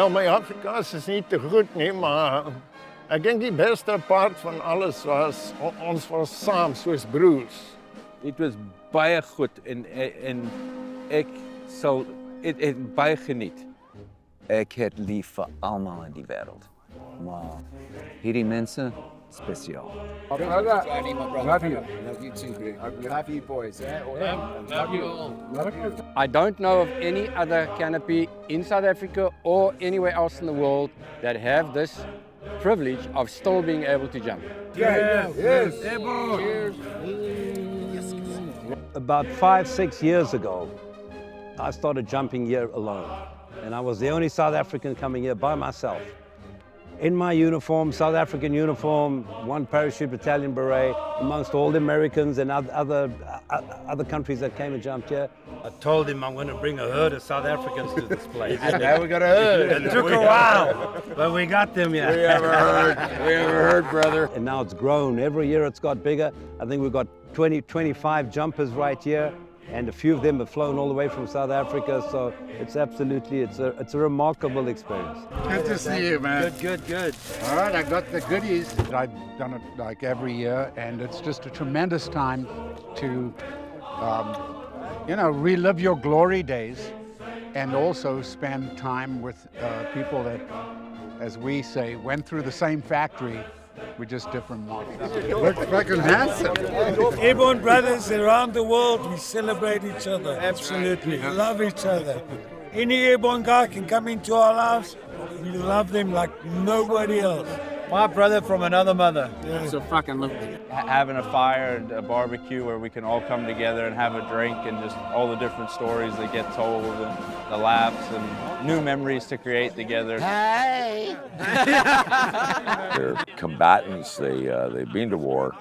Ja, my Afrikaans is nie te goed nie, maar ek dink die beste part van alles was ons was saam soos broers. Dit was baie goed en ek sal het baie geniet. Ek het lief vir almal in die wêreld. Maar hierdie mense spesiaal. Johnny, my brother. Love you. Love you too, Greg. Love you boys. Love you all. I don't know of any other canopy in South Africa or anywhere else in the world that have this privilege of still being able to jump. Yes. About 5-6 years ago, I started jumping here alone. And I was the only South African coming here by myself. In my uniform, South African uniform, one parachute battalion beret, amongst all the Americans and other countries that came and jumped here. I told him I'm going to bring a herd of South Africans to this place. And now we got a herd. It took a while, but we got them here. We have a herd, brother. And now it's grown. Every year it's got bigger. I think we've got 25 jumpers right here. And a few of them have flown all the way from South Africa, so it's absolutely, it's a remarkable experience. Good to see you, man. Good. All right, I got the goodies. I've done it like every year, and it's just a tremendous time to, relive your glory days and also spend time with people that, as we say, went through the same factory. We're just different models. Look fucking handsome. Airborne brothers around the world, we celebrate each other. Absolutely. We love each other. Any airborne guy can come into our lives. We love them like nobody else. My brother from another mother. Yeah. So fucking lovely. Having a fire and a barbecue where we can all come together and have a drink and just all the different stories that get told and the laughs and new memories to create together. Hey! They're combatants. They've been to war.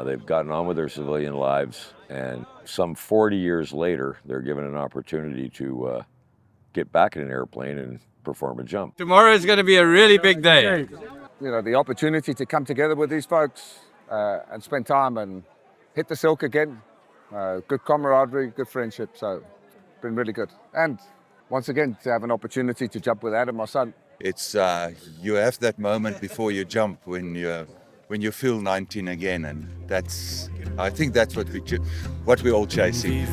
They've gotten on with their civilian lives. And some 40 years later, they're given an opportunity to get back in an airplane and perform a jump. Tomorrow is going to be a really big day. You know, the opportunity to come together with these folks and spend time and hit the silk again. Good camaraderie, good friendship, so it's been really good. And once again, to have an opportunity to jump with Adam, my son. It's you have that moment before you jump when you feel 19 again, and I think that's what we're all chasing.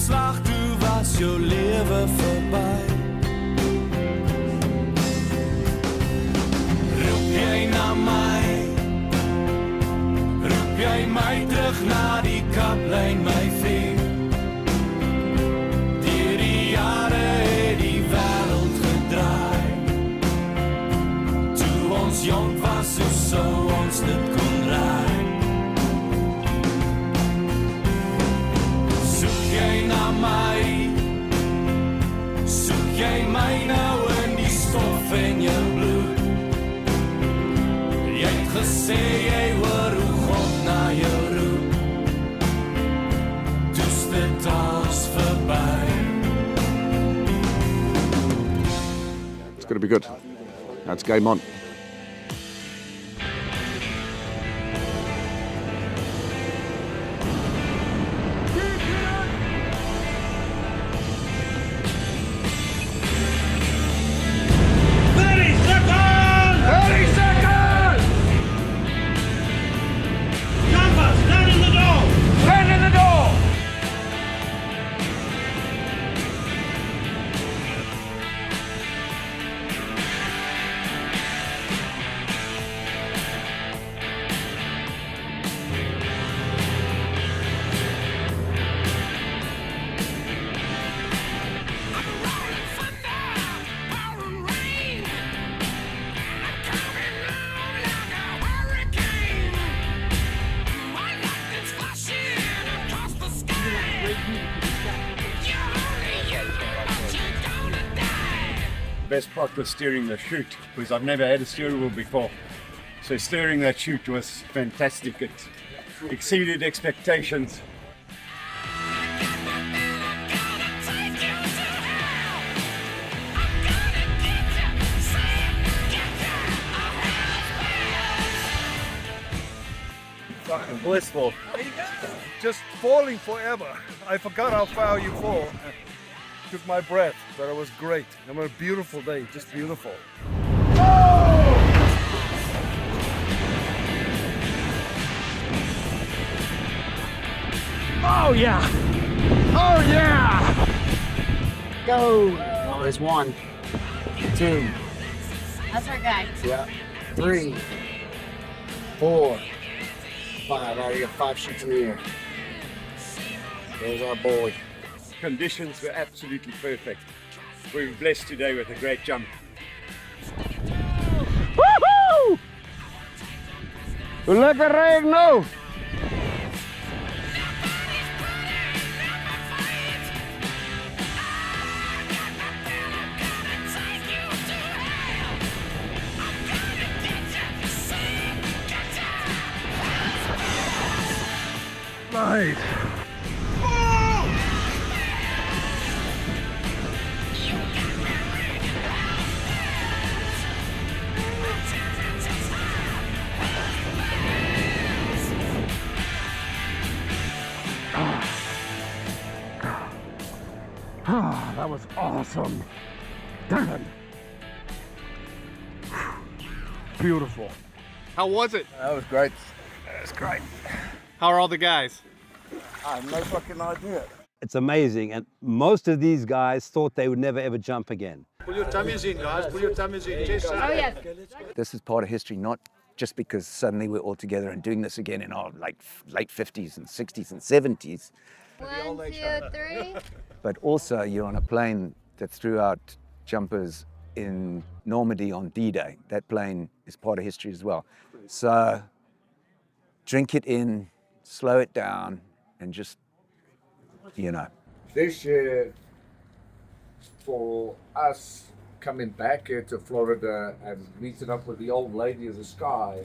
Slag, toe was jou lewe verby. Roep jy na my? Roep jy my terug na die kaplyn, my vriend? Deur die jare het die wêreld gedraai. Toe ons jong was, so sou ons dit kon raai. Soek jy my nou in die stof en jou bloed. Jy het gesê jy hoor hoe God na jou roep. Toes dit als verby. It's going to be good. That's game on. Best part was steering the chute, because I've never had a steering wheel before. So steering that chute was fantastic. It exceeded expectations. blissful. Just falling forever. I forgot how far you fall. Took my breath, but it was great. It was a beautiful day, just beautiful. Oh yeah! Oh yeah! Go! Oh, there's 1, 2, That's our guy. yeah, 3, 4, 5. All right, you got 5 shoots in the air. There's our boy. Conditions were absolutely perfect. We were blessed today with a great jump. Woohoo! Lekker regno! Nice. Ah, that was awesome. Damn. Beautiful. How was it? That was great. That's great. How are all the guys? I have no fucking idea. It's amazing, and most of these guys thought they would never ever jump again. Pull your tummies in, guys. Pull your tummies in. Oh, yes. This is part of history, not just because suddenly we're all together and doing this again in our late 50s and 60s and 70s, 1, 2, 3. but also you're on a plane that threw out jumpers in Normandy on D-Day. That plane is part of history as well. So drink it in, slow it down, and just, you know. This year, for us coming back here to Florida and meeting up with the old lady of the sky,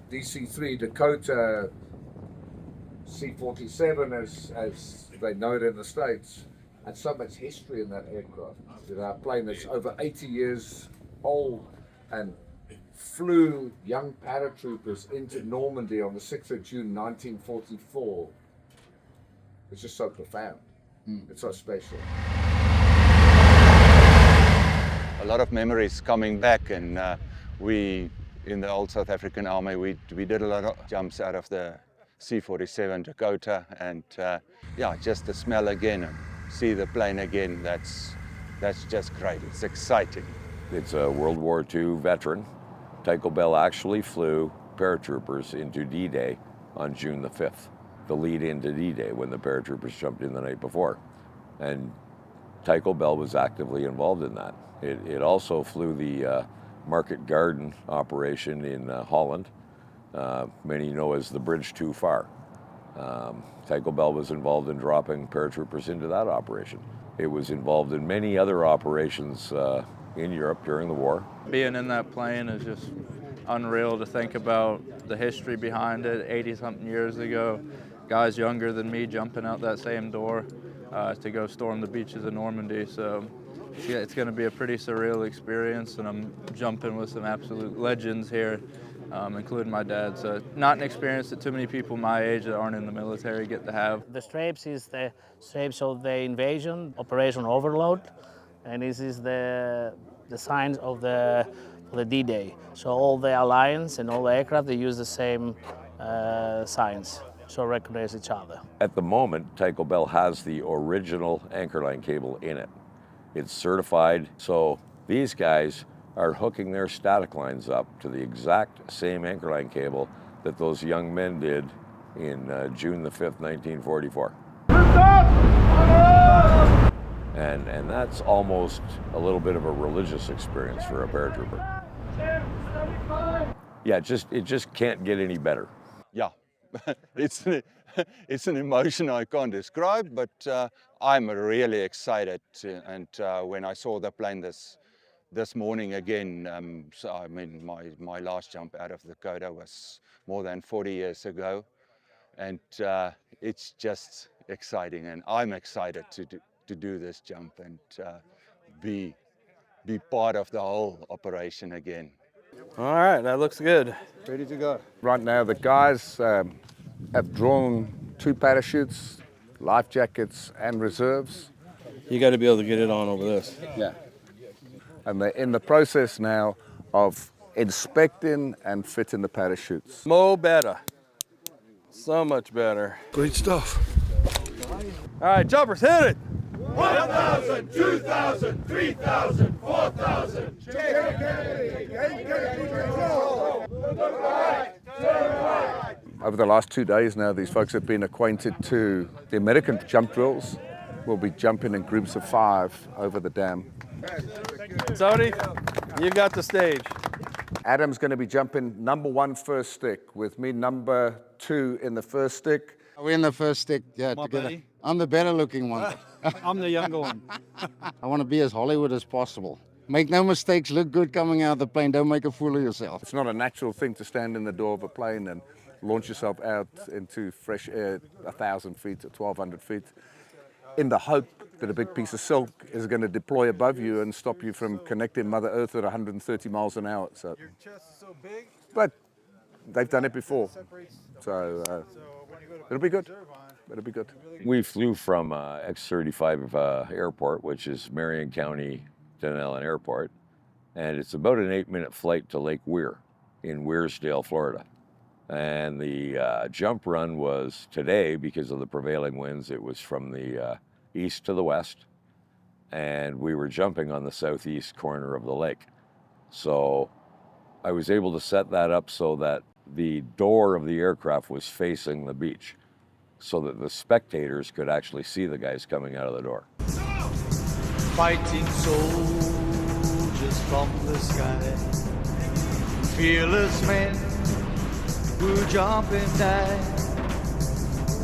DC-3 Dakota C-47, as they know it in the States, and so much history in that aircraft. Our plane that's over 80 years old and flew young paratroopers into Normandy on the 6th of June 1944. It's just so profound. It's so special. A lot of memories coming back, and we, in the old South African Army, we did a lot of jumps out of the C-47 Dakota, and yeah, just the smell again and see the plane again, that's just great. It's exciting. It's a World War II veteran. Tycho Bell actually flew paratroopers into D-Day on June the 5th, the lead into D-Day when the paratroopers jumped in the night before. And Tycho Bell was actively involved in that. It also flew the Market Garden operation in Holland, many know as the Bridge Too Far. Tycho Bell was involved in dropping paratroopers into that operation. It was involved in many other operations in Europe during the war. Being in that plane is just unreal to think about the history behind it. 80-something years ago, guys younger than me jumping out that same door to go storm the beaches of Normandy. So yeah, it's going to be a pretty surreal experience, and I'm jumping with some absolute legends here, including my dad. So not an experience that too many people my age that aren't in the military get to have. The stripes is the stripes of the invasion, Operation Overload, and this is the signs of the D-Day. So all the alliance and all the aircraft, they use the same signs, so recognize each other. At the moment, Tycho Bell has the original anchor line cable in it. It's certified, so these guys are hooking their static lines up to the exact same anchor line cable that those young men did in June the 5th, 1944. And that's almost a little bit of a religious experience for a paratrooper. Yeah, it just can't get any better. Yeah, it's an emotion I can't describe, but I'm really excited. And when I saw the plane this morning again, so I mean, my last jump out of Dakota was more than 40 years ago, and it's just exciting, and I'm excited to do this jump and be part of the whole operation again. All right, that looks good. Ready to go. Right now, the guys have drawn 2 parachutes, life jackets and reserves. You got to be able to get it on over this. Yeah. And they're in the process now of inspecting and fitting the parachutes. Mo better. So much better. Great stuff. All right, jumpers, hit it. 1,000, 2,000, 3,000, 4,000. Over the last 2 days now, these folks have been acquainted to the American jump drills. We'll be jumping in groups of 5 over the dam. Tony, you got the stage. Adam's going to be jumping number 1 first stick, with me number 2 in the first stick. We're in the first stick, yeah, together. buddy. I'm the better looking one. I'm the younger one. I want to be as Hollywood as possible. Make no mistakes, look good coming out of the plane, don't make a fool of yourself. It's not a natural thing to stand in the door of a plane and launch yourself out into fresh air 1,000 feet or 1,200 feet in the hope that a big piece of silk is going to deploy above you and stop you from connecting Mother Earth at 130 miles an hour. So, Your chest is so big. but they've done it before, so it'll be good. It'll be good. We flew from X-35 Airport, which is Marion County, Denellen Airport, and it's about an 8-minute flight to Lake Weir in Weirsdale, Florida. And the jump run was today, because of the prevailing winds, it was from the east to the west, and we were jumping on the southeast corner of the lake. So I was able to set that up so that the door of the aircraft was facing the beach, so that the spectators could actually see the guys coming out of the door. Fighting soldiers from the sky, fearless men who jump and die.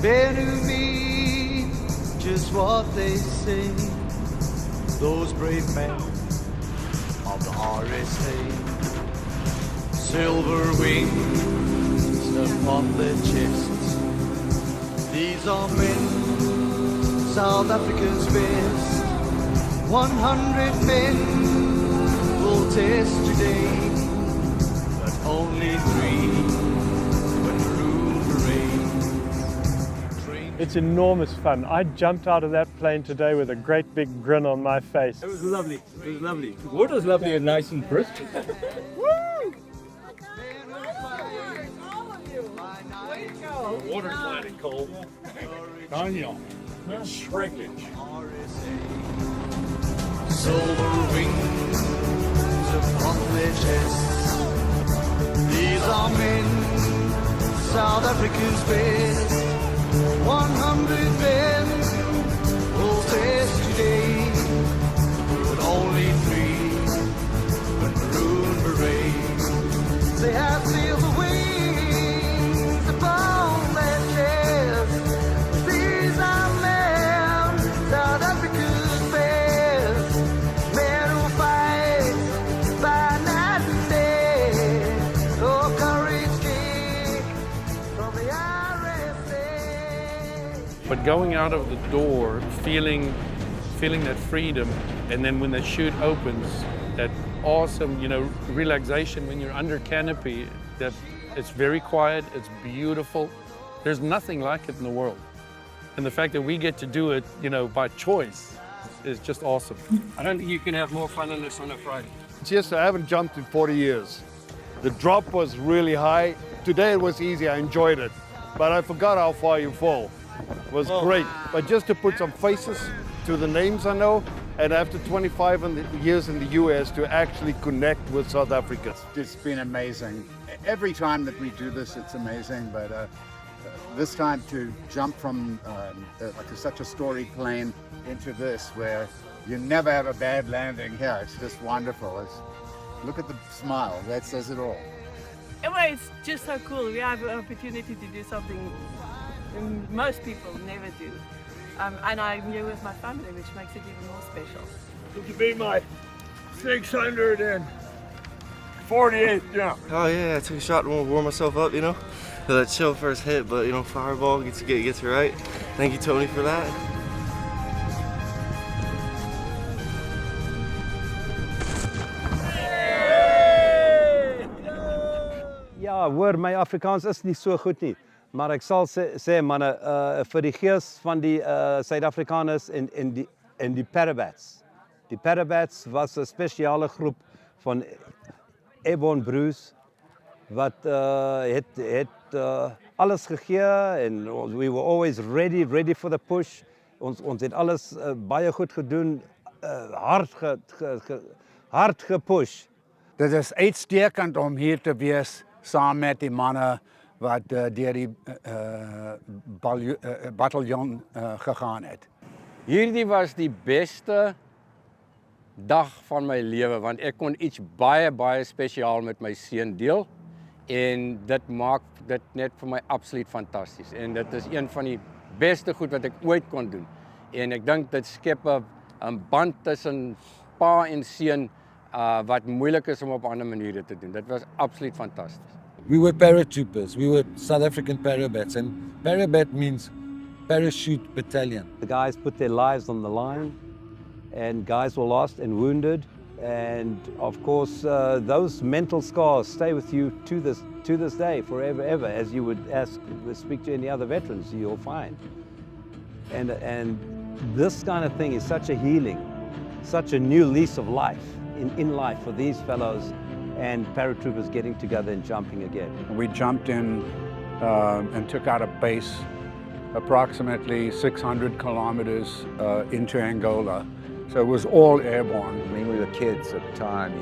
They knew me just what they say. Those brave men of the RSA, silver wings upon their chests. These are men, South Africa's best. 100 men will test today, but only 3 when parade. It's enormous fun. I jumped out of that plane today with a great big grin on my face. It was lovely. It was lovely. The water's lovely and nice and crisp. The water's landing cold. Daniel, it's shrinkage. Silver wings upon their chests. These are men, South Africa's best. 100 men will test today, but only 3 when maroon parade. They have silver wings upon their chests. These are men, South Africa's best. Men who fight by night and day. Oh, courage king from the RSA. But going out of the door, feeling that freedom, and then when the chute opens, that awesome, relaxation when you're under canopy, that it's very quiet, it's beautiful. There's nothing like it in the world. And the fact that we get to do it, by choice is just awesome. I don't think you can have more fun than this on a Friday. Yes, I haven't jumped in 40 years. The drop was really high. Today it was easy, I enjoyed it. But I forgot how far you fall. It was great. But just to put some faces to the names I know, and after 25 years in the US, to actually connect with South Africa. It's been amazing. Every time that we do this, it's amazing, but this time to jump from such a storied plane into this, where you never have a bad landing here, it's just wonderful. Look at the smile, that says it all. Anyway, it's just so cool. We have an opportunity to do something most people never do. And I'm here with my family, which makes it even more special. This will be my 648th jump. Oh yeah, I took a shot to warm myself up, for that chill first hit, but fireball gets you right. Thank you, Tony, for that. Ja, hoor, my Afrikaans is nie so goed nie. Maar ek sal sê manne, vir die gees van die Suid-Afrikaners en die Parabats. Die Parabats was 'n spesiale groep van airborne broers wat het alles gegee en we were always ready for the push. Ons het alles baie goed gedoen, hard gepush. Dit is uitstekend om hier te wees saam met die manne wat deur die bataljon gegaan het. Hierdie was die beste dag van my lewe want ek kon iets baie spesiaal met my seun deel en dit maak dit net vir my absoluut fantasties en dit is een van die beste goed wat ek ooit kon doen en ek dink dit skep 'n band tussen pa en seun wat moeilik is om op ander maniere te doen. Dit was absoluut fantasties. We were paratroopers. We were South African Parabats, and Parabat means parachute battalion. The guys put their lives on the line, and guys were lost and wounded, and of course those mental scars stay with you to this day, forever, ever. As you would speak to any other veterans, you'll find. And this kind of thing is such a healing, such a new lease of life in life for these fellows. And paratroopers getting together and jumping again. We jumped in and took out a base approximately 600 kilometers into Angola. So it was all airborne. I mean, we were kids at the time,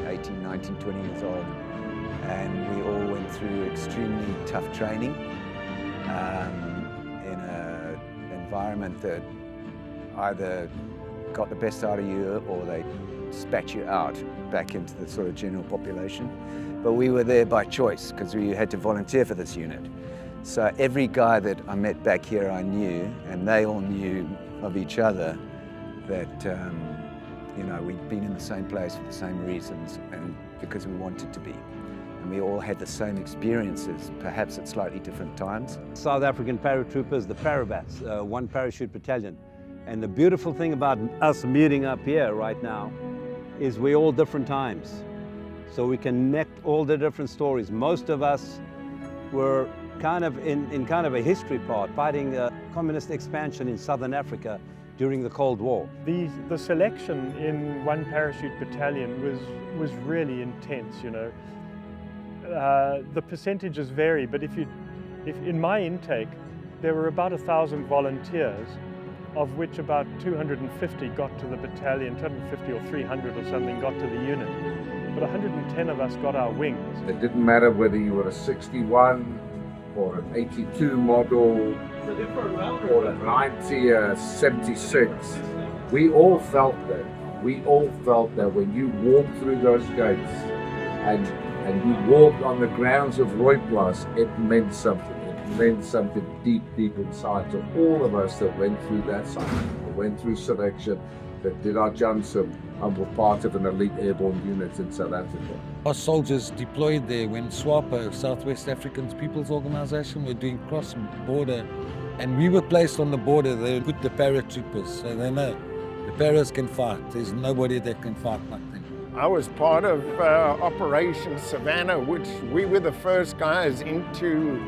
18, 19, 20 years old. And we all went through extremely tough training in an environment that either got the best out of you or they spat you out back into the sort of general population. But we were there by choice because we had to volunteer for this unit. So every guy that I met back here I knew, and they all knew of each other that, we'd been in the same place for the same reasons and because we wanted to be. And we all had the same experiences, perhaps at slightly different times. South African Paratroopers, the Parabats, one parachute battalion. And the beautiful thing about us meeting up here right now is we're all different times. So we connect all the different stories. Most of us were kind of in kind of a history part, fighting communist expansion in Southern Africa during the Cold War. The selection in one parachute battalion was really intense, The percentages vary, but if in my intake, there were about 1,000 volunteers, of which about 250 got to the battalion, 250 or 300 or something got to the unit. But 110 of us got our wings. It didn't matter whether you were a 61 or an 82 model or a 90 or 76. We all felt that. We all felt that when you walked through those gates and you walked on the grounds of Rooiplaas, it meant something. Meant something deep inside. So all of us that went through that cycle, went through selection, that did our jumps and were part of an elite airborne unit in South Africa. Our soldiers deployed there when SWAPO, Southwest African People's Organization, were doing cross-border, and we were placed on the border. They put the paratroopers, so they know the paras can fight. There's nobody that can fight like them. I was part of Operation Savannah, which we were the first guys into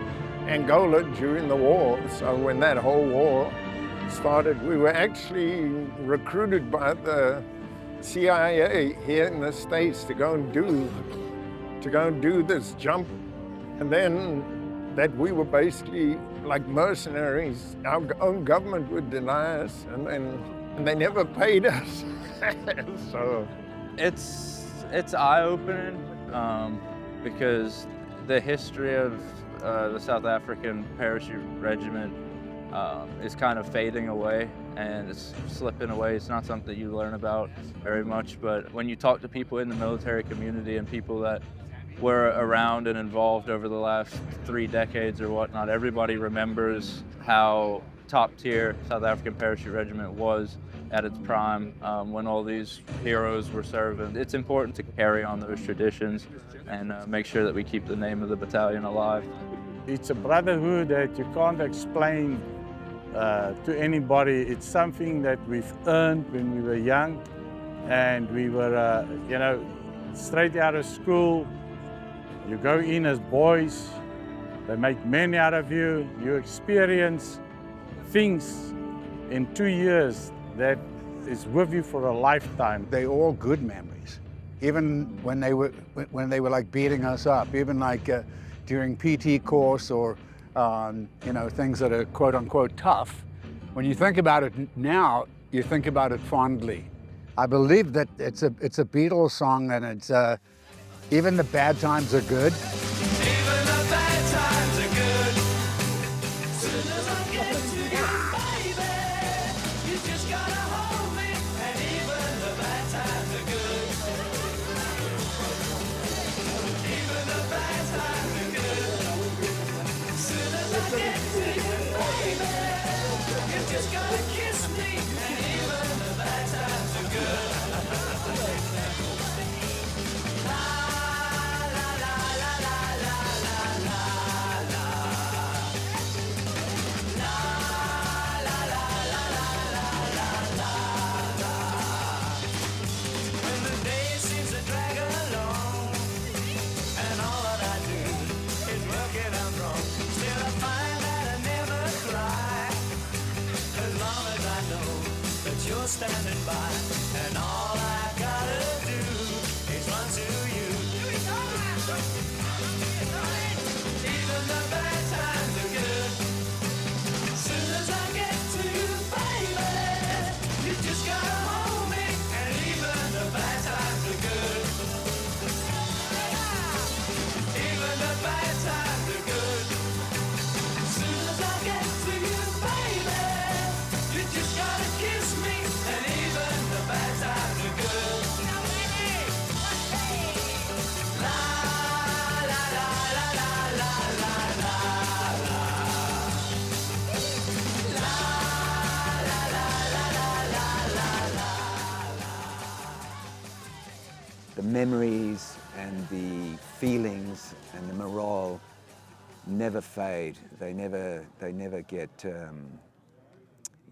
Angola during the war. So when that whole war started, we were actually recruited by the CIA here in the States to go and do this jump. And then that we were basically like mercenaries. Our own government would deny us, and they never paid us. So it's eye-opening because the history of the South African Parachute Regiment is kind of fading away and it's slipping away. It's not something you learn about very much, but when you talk to people in the military community and people that were around and involved over the last 3 decades or whatnot, everybody remembers how top-tier South African Parachute Regiment was at its prime when all these heroes were serving. It's important to carry on those traditions and make sure that we keep the name of the battalion alive. It's a brotherhood that you can't explain to anybody. It's something that we've earned when we were young and we were, straight out of school. You go in as boys, They make men out of you. You experience things in 2 years that is with you for a lifetime. They're all good memories. Even when they were like beating us up, even like during PT course or you know, things that are quote unquote tough. When you think about it now, you think about it fondly. I believe that it's a Beatles song, and it's even the bad times are good. Even the bad times are good. Soon as I get to you, baby, you just gotta hold me, and even the bad times are good. Even the bad times are good. Soon as I get to you, baby, you just gotta kiss me, and even the bad times are good. You're standing by, and all I gotta do is run to you. Even the bad times are good. Soon as I get to you, baby, you just gotta hold me, and even the bad times are good. Even the bad times are good. Soon as I get to you, baby, you just gotta kiss me, and even the bad times are good. La la la la la la la la la. La la la la la la la. The memories and the feelings and the morale never fade. They never get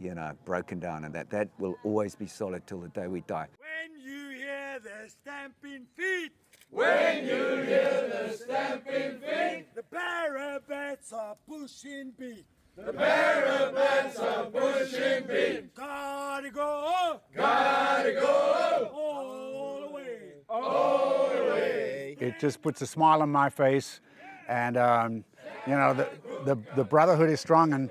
you know, broken down, and that will always be solid till the day we die. When you hear the stamping feet, When you hear the stamping feet, the Parabats are pushing beat. the Parabats are pushing beat. Gotta go, Gotta go all the way. all the way. It just puts a smile on my face, and you know, the brotherhood is strong, and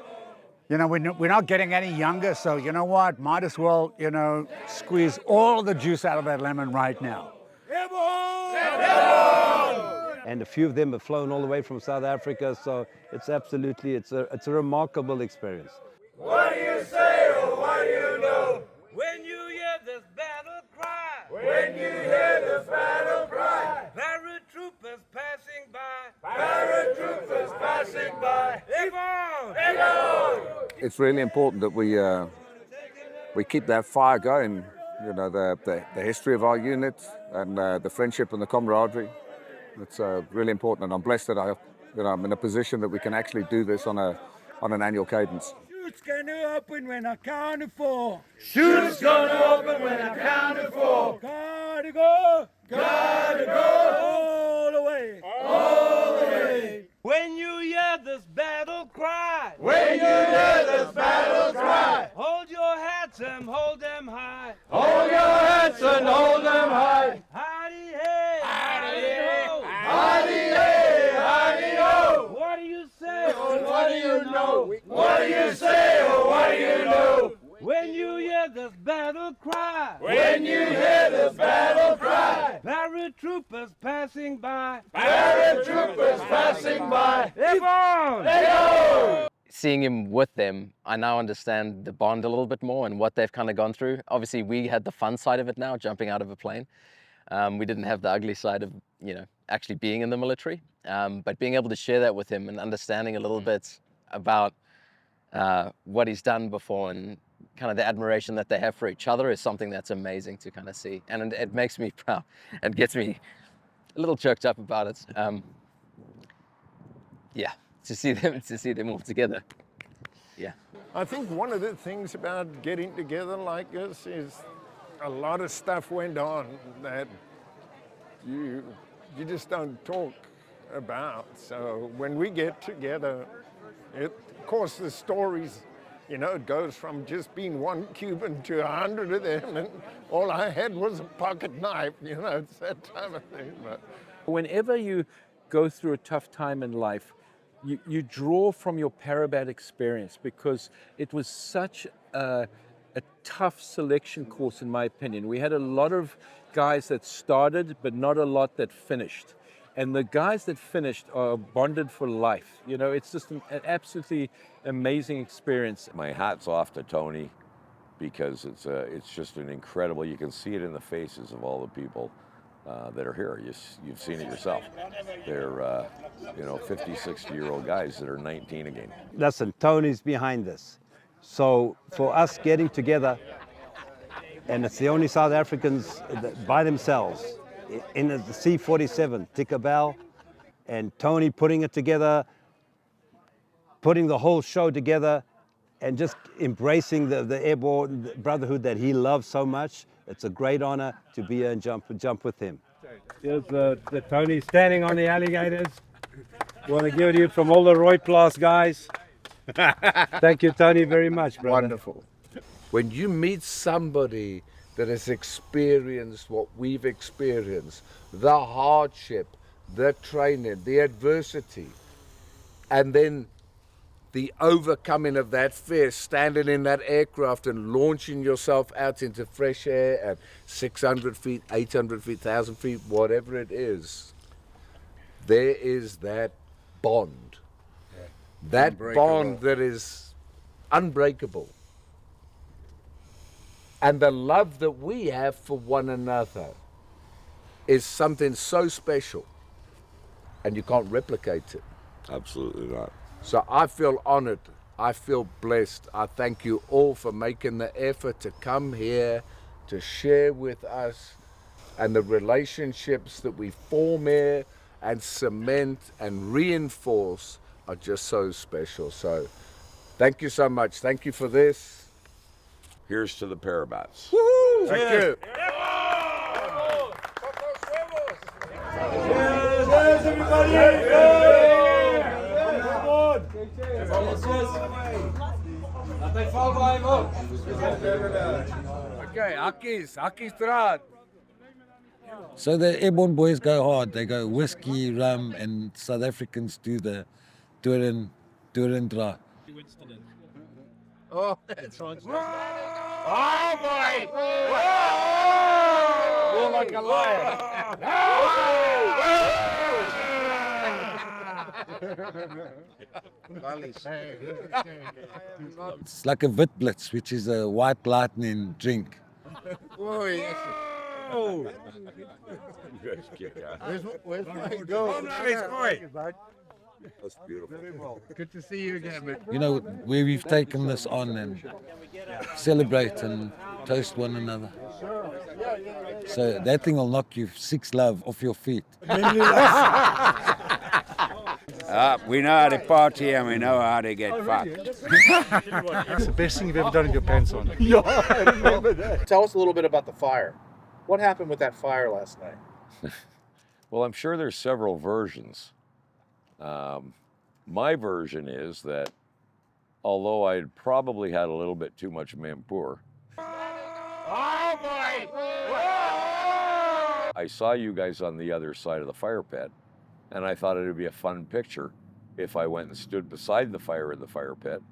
you know, we're not getting any younger, so you know what? Might as well, you know, squeeze all the juice out of that lemon right now. And a few of them have flown all the way from South Africa, so it's absolutely, it's a remarkable experience. What do you say or what do you know? When you hear this battle cry, When you hear this battle cry, paratroopers passing by, paratroopers passing by. Egon! Egon! It's really important that we keep that fire going. You know, the history of our unit and the friendship and the camaraderie. It's really important, and I'm blessed that I'm in a position that we can actually do this on an annual cadence. Shoot's gonna open when I count to 4. Shoot's gonna open when I count to 4. Gotta go, Gotta go all the way. all the way. When you hear this battle cry, When you hear this battle cry, hold your hats and hold them high. hold your heads and hold them high. Howdy hey, howdy ho. Howdy hey, howdy ho. What do you say? Oh, what do you know? What do you say or what do you know? When you hear this battle cry, When you hear this battle cry, paratroopers passing by. paratroopers passing by. Egon! Egon! Seeing him with them, I now understand the bond a little bit more and what they've kind of gone through. Obviously, we had the fun side of it now, jumping out of a plane. We didn't have the ugly side of, you know, actually being in the military. But being able to share that with him and understanding a little bit about what he's done before and kind of the admiration that they have for each other is something that's amazing to kind of see. And it makes me proud and gets me a little choked up about it. Yeah, to see them all together. Yeah. I think one of the things about getting together like this is a lot of stuff went on that you just don't talk about. So when we get together, of course the stories, you know, it goes from just being one Cuban to 100 of them, and all I had was a pocket knife, you know, it's that type of thing. But whenever you go through a tough time in life, you draw from your Parabat experience, because it was such a tough selection course, in my opinion. We had a lot of guys that started, but not a lot that finished. And the guys that finished are bonded for life. You know, it's just an absolutely amazing experience. My hat's off to Tony, because it's just an incredible, you can see it in the faces of all the people that are here. You've seen it yourself. They're, you know, 50, 60-year-old guys that are 19 again. Listen, Tony's behind this. So for us getting together, and it's the only South Africans by themselves in the C-47, Tinkerbell, and Tony putting it together, putting the whole show together, and just embracing the airborne brotherhood that he loves so much. It's a great honor to be here and jump with him. Here's the Tony standing on the alligators. We want to give it to you from all the Roy Plus guys. Thank you, Tony, very much, brother. Wonderful. When you meet somebody that has experienced what we've experienced, the hardship, the training, the adversity, and then the overcoming of that fear, standing in that aircraft and launching yourself out into fresh air at 600 feet, 800 feet, 1,000 feet, whatever it is, there is that bond. That bond that is unbreakable. And the love that we have for one another is something so special, and you can't replicate it. Absolutely not. So I feel honored, I feel blessed. I thank you all for making the effort to come here, to share with us, and the relationships that we form here and cement and reinforce are just so special. So thank you so much. Thank you for this. Here's to the Parabats. Woo-hoo! Thank you. Cheers, everybody! Okay, Aki's Draad. So the airborne boys go hard. They go whiskey, rum, and South Africans do the Doringdraad. Oh, that's right. Oh, boy! You're like a lion. It's like a Witblitz, which is a white lightning drink. Oh, yes. Where's my goat? That's beautiful. Good to see you again, man. You know, where we've taken this on and celebrate and toast one another. So that thing will knock you 6 love off your feet. We know how to party and we know how to get fucked. It's the best thing you've ever done with your pants on. Yeah, I remember that. Tell us a little bit about the fire. What happened with that fire last night? Well, I'm sure there's several versions. My version is that although I'd probably had a little bit too much Mampur, Oh, boy! I saw you guys on the other side of the fire pit, and I thought it would be a fun picture if I went and stood beside the fire in the fire pit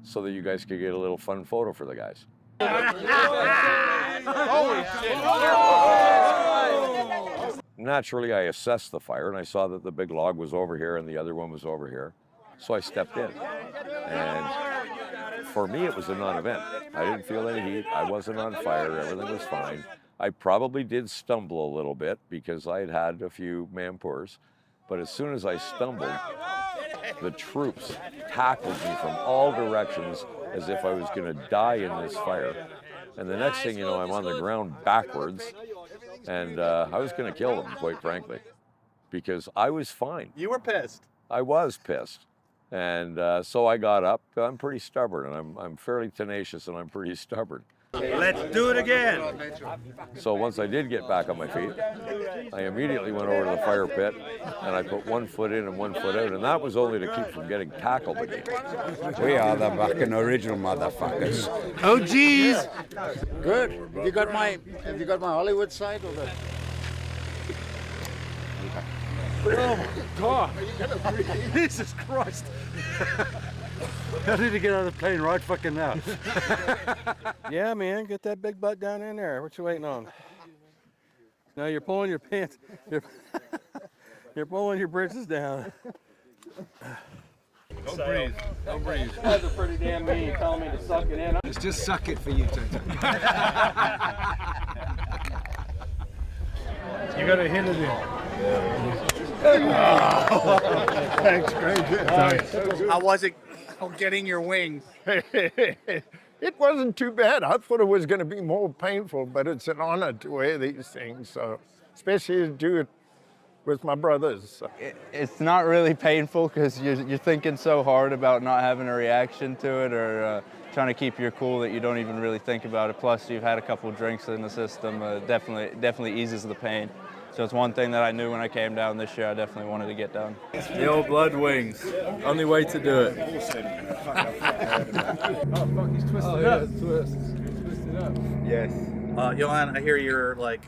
so that you guys could get a little fun photo for the guys. Naturally, I assessed the fire, and I saw that the big log was over here and the other one was over here. So I stepped in. And for me, it was a non-event. I didn't feel any heat. I wasn't on fire. Everything was fine. I probably did stumble a little bit because I had had a few Mampurs. But as soon as I stumbled, the troops tackled me from all directions as if I was going to die in this fire. And the next thing you know, I'm on the ground backwards. And I was going to kill them, quite frankly, because I was fine. You were pissed. I was pissed. And so I got up. I'm pretty stubborn, and I'm fairly tenacious, and I'm pretty stubborn. Let's do it again. So once I did get back on my feet, I immediately went over to the fire pit and I put 1 foot in and 1 foot out, and that was only to keep from getting tackled again. We are the fucking original motherfuckers. Oh, geez. Good. Have you got my Hollywood side or the? Oh my God. Jesus Christ. I need to get out of the plane right fucking now. Yeah, man, get that big butt down in there. What you waiting on? No, you're pulling your pants. You're pulling your britches down. Don't breathe. Don't breathe. You guys are pretty damn mean telling me to suck it in. Let's just suck it for you, Toto. You gotta hit it in. Thanks, Greg. How was it getting your wings? It wasn't too bad. I thought it was going to be more painful, but it's an honor to wear these things. So, especially to do it with my brothers. It's not really painful because you're thinking so hard about not having a reaction to it or trying to keep your cool that you don't even really think about it. Plus, you've had a couple drinks in the system. Definitely eases the pain. So it's one thing that I knew when I came down this year, I definitely wanted to get done. The old blood wings. Only way to do it. Oh, fuck, he's twisted up. Twisted up. Yes. Johan, I hear you're like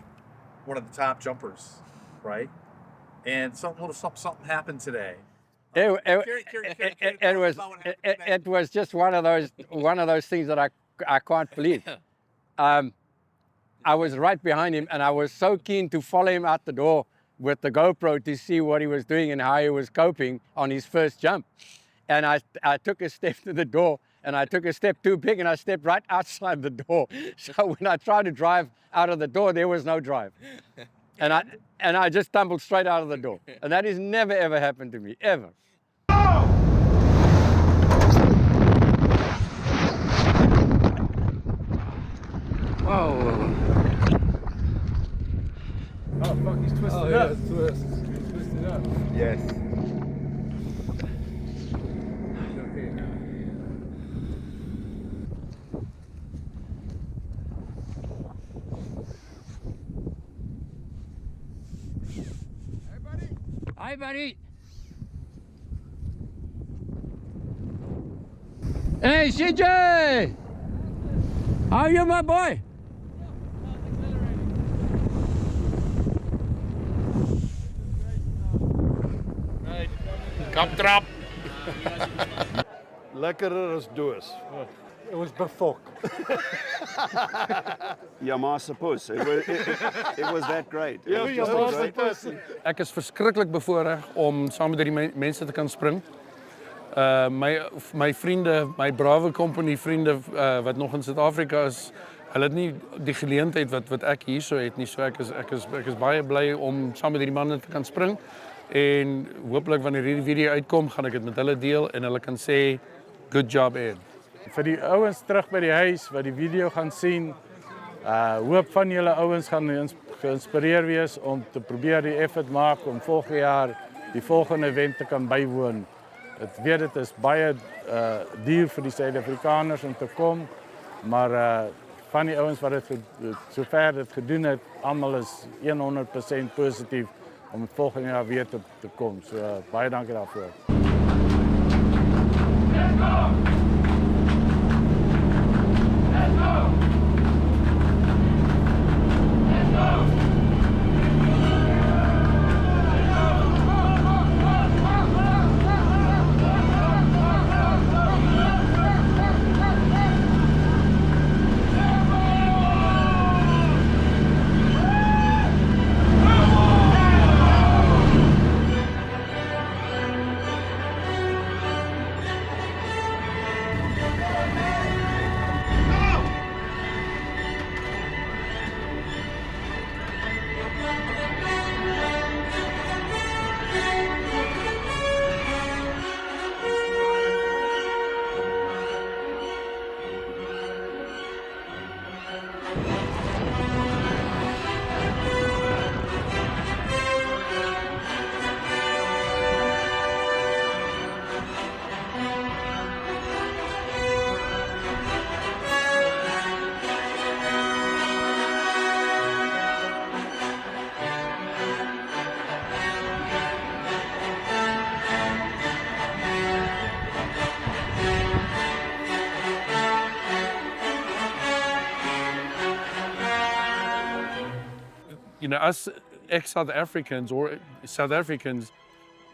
one of the top jumpers, right? And something happened today. It was just one of those things that I can't believe. I was right behind him, and I was so keen to follow him out the door with the GoPro to see what he was doing and how he was coping on his first jump. And I took a step to the door, and I took a step too big, and I stepped right outside the door. So when I tried to drive out of the door, there was no drive. And I just tumbled straight out of the door. And that has never, ever happened to me, ever. Whoa. Oh, fuck, he's twisted up. He's twisted up. Yes. Hi, buddy. Hey, CJ! How are you, my boy? Come trap. Lekkerder as doos. It was before. Ja, maar suppose. It was that great. Ek is verskriklik bevoorreg om saam met hierdie mense te kan spring. My vriende, my Bravo Company vriende wat nog in Suid-Afrika is, hulle het nie die geleentheid wat ek hierso het nie. So ek is baie bly om saam met hierdie manne te kan spring. En hopelik wanneer hierdie video uitkom, gaan ek dit met hulle deel en hulle kan sê good job, Ed. Vir die ouens terug by die huis wat die video gaan sien, hoop van julle ouens gaan geïnspireer wees om te probeer die effort maak om volgende jaar die volgende event te kan bywoon. Ek weet dit is baie duur vir die Suid-Afrikaners om te kom, maar van die ouens wat dit sover dit gedoen het, almal is 100% positief om het volgende jaar weer te kom. So baie dankie daarvoor. you know, us ex-South Africans or South Africans,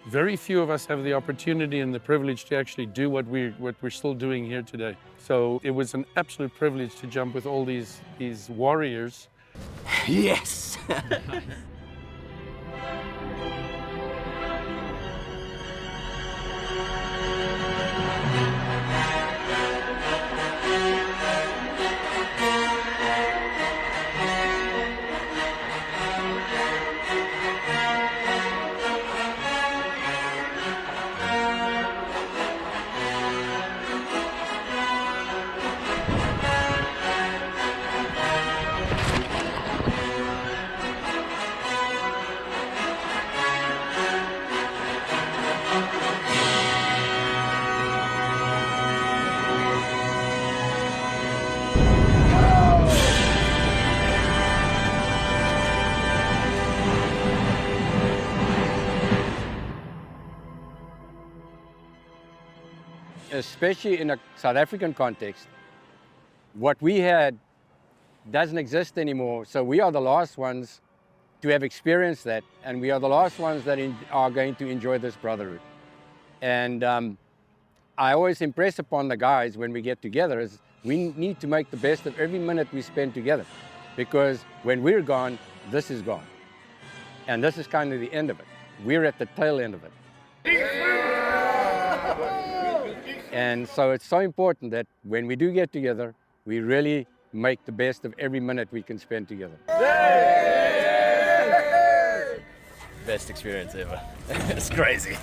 very few of us have the opportunity and the privilege to actually do what we're still doing here today. So it was an absolute privilege to jump with all these warriors. Yes! Especially in a South African context, what we had doesn't exist anymore. So we are the last ones to have experienced that, and we are the last ones that are going to enjoy this brotherhood. And I always impress upon the guys when we get together is we need to make the best of every minute we spend together, because when we're gone, this is gone. And this is kind of the end of it. We're at the tail end of it. And so it's so important that when we do get together, we really make the best of every minute we can spend together. Best experience ever. It's crazy.